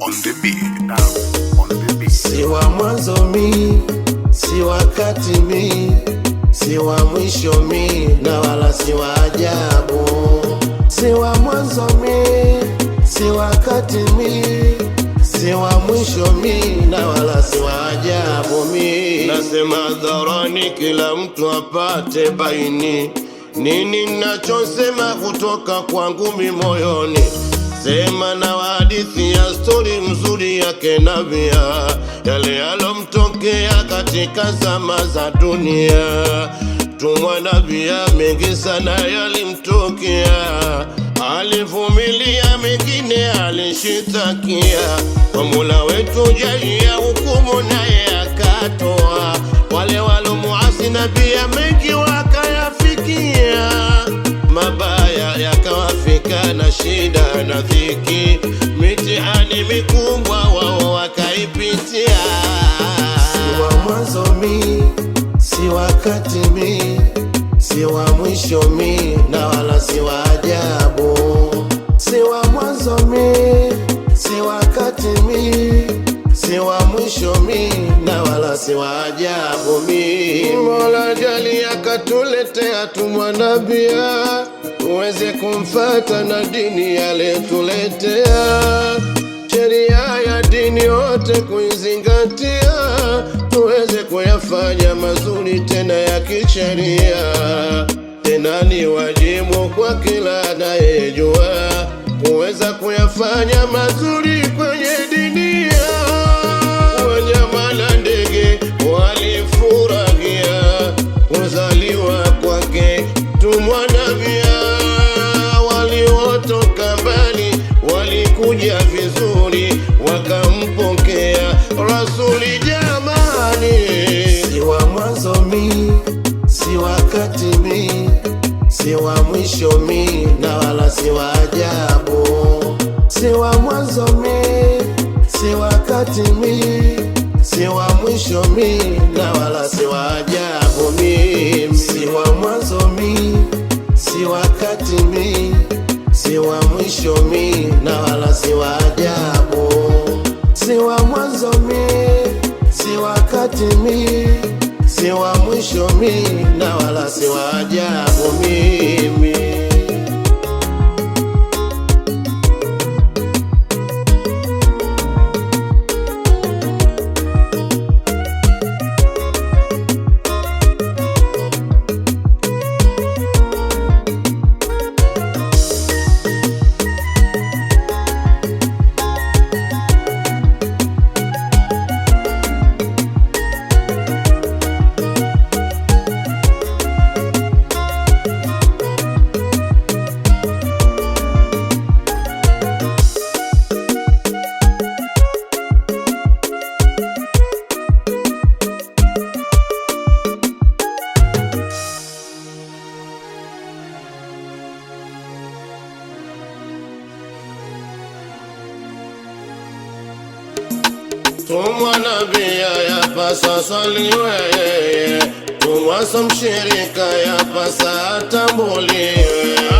on the beat. Si wa mwanzo mi, si wakati mi, si wa mwisho mi, na wala si wa ajabu. Si wa mwanzo mi, si wakati mi, si wa mwisho mi, na wala si wa ajabu mi. Nasema hadharani kila mtu apate baini nini nachosema kutoka kwangu moyoni. Sema na hadithi ya story mzuri yake Nabia, yale yalomtokea katika zama za dunia. Tumwa Nabia mengi sana yalimtokea, alivumilia mengine alishitakia. Kwa Mola wetu jalia hukumu naye akatoa, wale walomuasi Nabia mengi wakayafikia. Mabaya yakawafika na shida na dhiki, mitihani mikubwa wao wakaipitia. Si wa mwanzo mi, si wakati mi, si wa mwisho mi, na wala si wa ajabu. Si wa mwanzo mi, si wakati mi, si wa mwisho mi, na wala si wa ajabu mi. Mola jali akatuletea tumwa Nabia, uweze kumfata na dini yale tuletea. Sheria ya dini yote kuizingatia, tuweze kuyafanya mazuri tena ya kisheria. Tena ni wajibu kwa kila anayejua kuweza kuyafanya mazuri kwenye dunia. Wanyama na ndege walifurahia kuzaliwa kwake tumwa Nabia, waliotoka mbali walikuja vizuri wakampokea rasuli jamani. Si wa mwanzo mi, si wakati mi, si wa mwisho mi, na wala si wa ajabu. Si wa mwanzo mi, si wakati mi, si wa mwisho mi, na wala si wa ajabu mi. Si wa mwanzo mi, si wakati mi, si wa mwisho mi, na wala si wa ajabu. Si wa mwanzo mi, si wakati mi, si wa mwisho mi, na wala si wa ajabu mimi. Tumwa Nabia yapasa swaliwe, tumwa mshirika yapasa atambuliwe.